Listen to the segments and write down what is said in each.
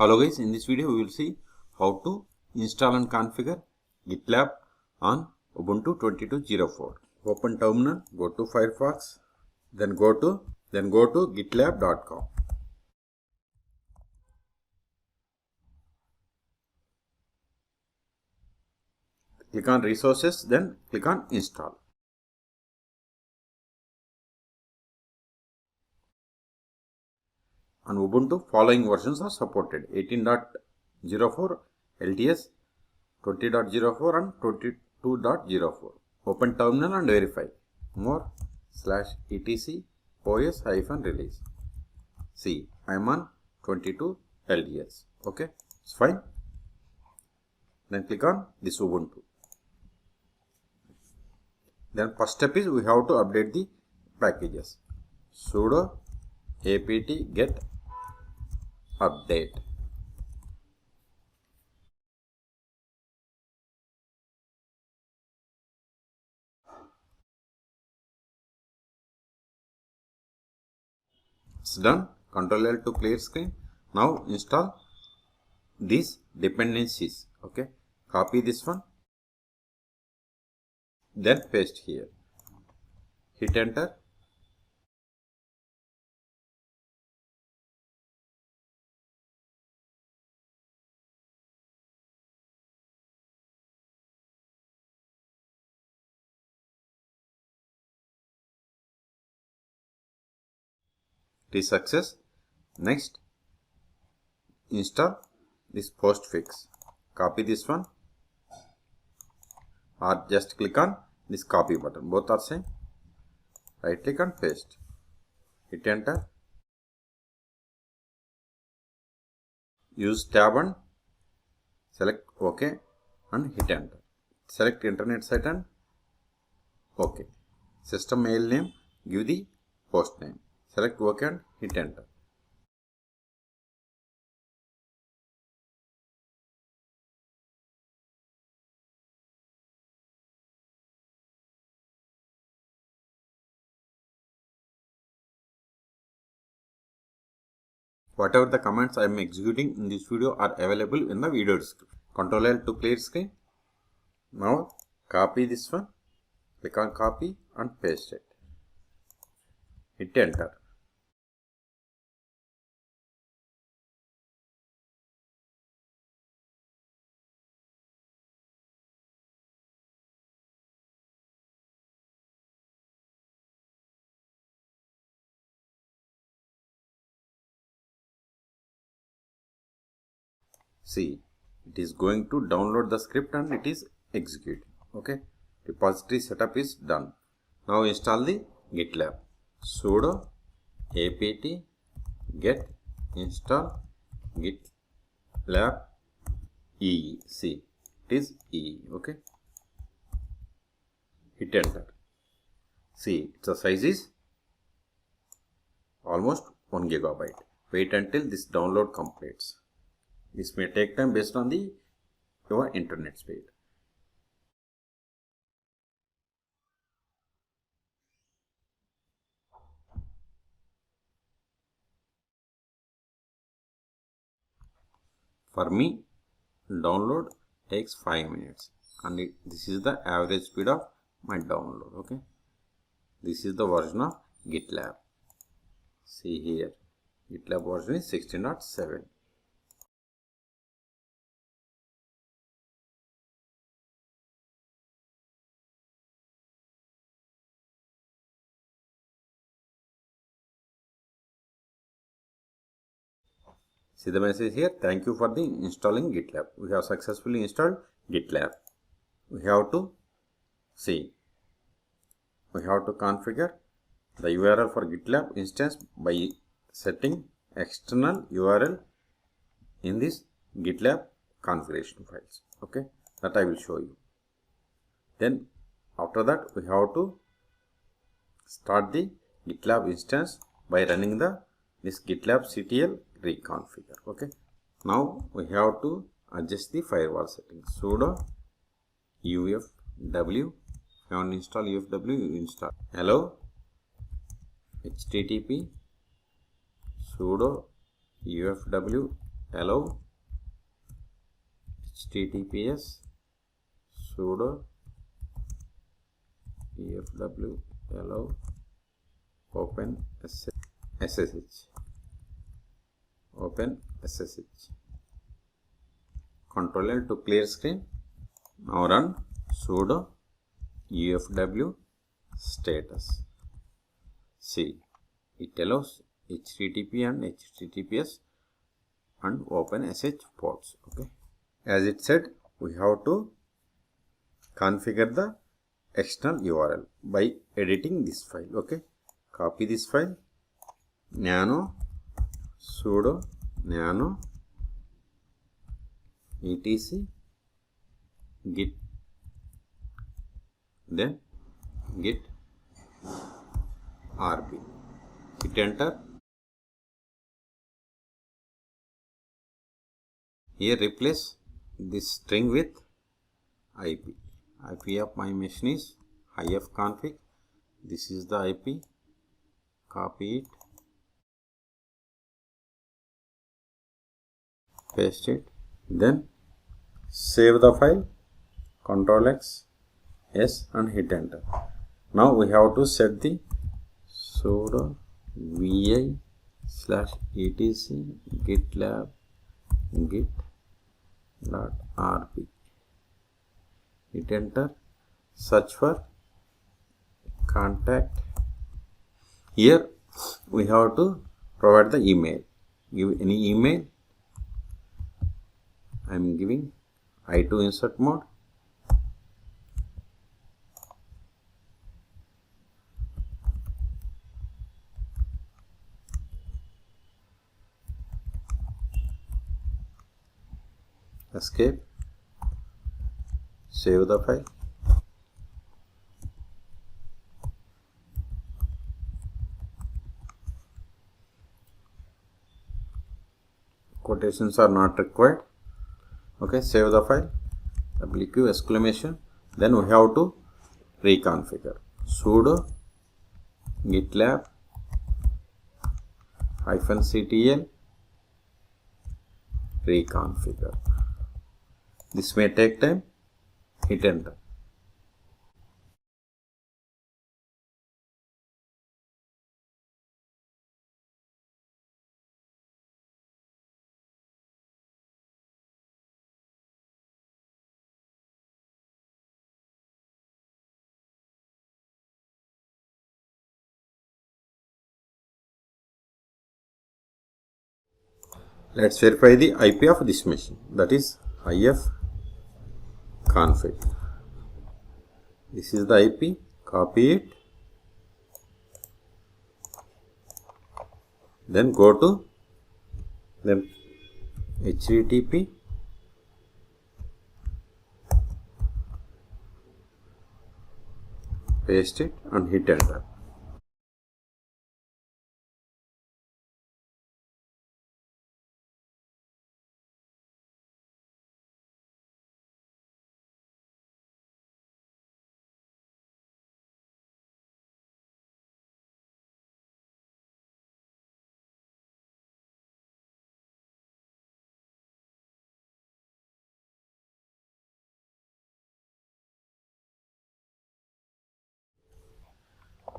Hello guys, in this video we will see how to install and configure GitLab on Ubuntu 22.04. Open terminal, go to Firefox, then go to gitlab.com. Click on resources, then click on install. On Ubuntu, following versions are supported: 18.04 LTS, 20.04 and 22.04. Open terminal and verify. More /etc os-release. See, I am on 22 LTS. Okay, it's fine. Then click on this Ubuntu. Then first step is we have to update the packages. Sudo apt-get update. It's done. Ctrl L to clear screen. Now install these dependencies. Okay, copy this one, then paste here. Hit enter. It is success. Next, install this postfix. Copy this one, or just click on this copy button. Both are same. Right click and paste. Hit enter. Use tab and select OK and hit enter. Select internet site and OK. System mail name, give the host name. Select OK and hit enter. Whatever the commands I am executing in this video are available in the video description. Ctrl L to clear screen. Now copy this one. Click on copy and paste it. Hit enter. See, it is going to download the script and it is executing. Okay, repository setup is done. Now install the GitLab. Sudo apt-get install gitlab-ee. See, it is E. Okay, hit enter. See, the size is almost 1 GB. Wait until this download completes. This may take time based on your internet speed. For me, download takes 5 minutes, and this is the average speed of my download. Okay, this is the version of GitLab. See here, GitLab version is 16.7. See the message here. Thank you for the installing GitLab. We have successfully installed GitLab. We have to see. We have to configure the URL for GitLab instance by setting external URL in this GitLab configuration files. Okay, that I will show you. Then after that we have to start the GitLab instance by running this gitlab-ctl reconfigure. Okay, now we have to adjust the firewall settings. Sudo ufw. If you want to install ufw, you install. Hello, http sudo ufw allow https sudo efw allow openssh. Control L to clear screen. Now run sudo ufw status. See, it allows http and https and opensh ports. Okay, as it said, we have to configure the external URL by editing this file. Okay, copy this file, nano sudo nano etc git, then git-rb, hit enter. Here replace this string with IP. IP of my machine is ifconfig. This is the IP. Copy it, paste it, then save the file. Ctrl X, S and hit enter. Now we have to set the sudo vi/etc gitlab.rb. Hit enter. Search for contact. Here we have to provide the email. Give any email. I am giving I2 insert mode. Escape. Save the file. Quotations are not required. Okay, save the file. WQ exclamation. Then we have to reconfigure. Sudo gitlab-ctl reconfigure. This may take time. Hit enter. Let's verify the IP of this machine, that is ifconfig. This is the IP. Copy it, then go to http paste it and hit enter.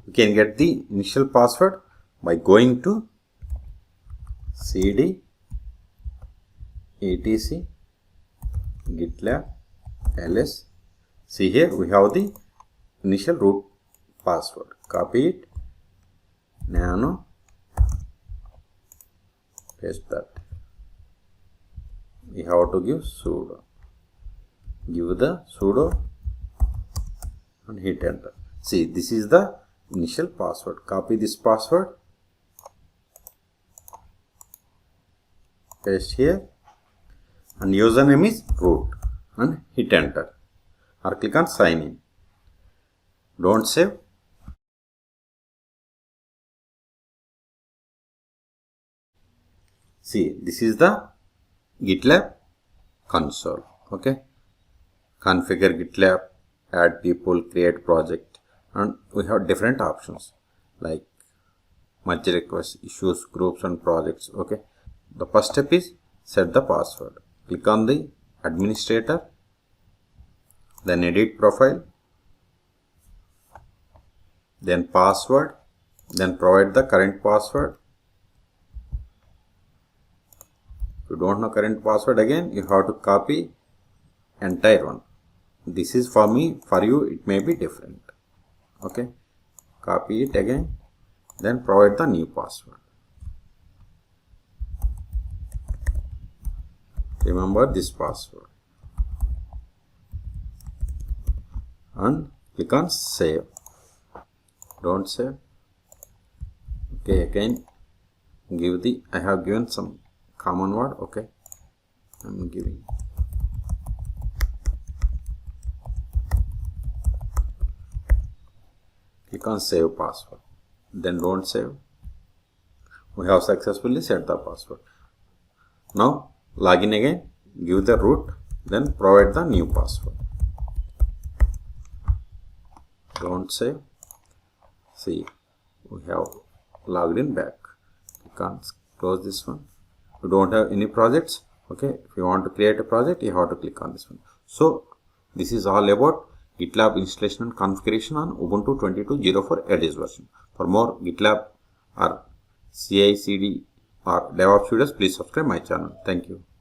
You can get the initial password by going to cd etc gitlab ls. See, here we have the initial root password. Copy it, nano, paste that. We have to give sudo. Give the sudo and hit enter. See, this is the initial password. Copy this password, paste here, and username is root and hit enter, or click on sign in. Don't save. See, this is the GitLab console. Okay, configure GitLab, add people, create project, and we have different options like merge requests, issues, groups and projects. Okay, the first step is set the password. Click on the administrator, then edit profile, then password, then provide the current password. If you don't know current password, again you have to copy entire one. This is for me, for you it may be different. Okay, copy it again, then provide the new password. Remember this password and click on save. Don't save. Okay, again give the, I have given some common word. Okay, I'm giving. Click on save password, then don't save. We have successfully set the password. Now log in again, give the root, then provide the new password. Don't save. See, we have logged in back. You can't close this one. You don't have any projects. Okay, if you want to create a project, you have to click on this one. So this is all about GitLab installation and configuration on Ubuntu 22.04 LTS version. For more GitLab or CI/CD or DevOps videos, please subscribe my channel. Thank you.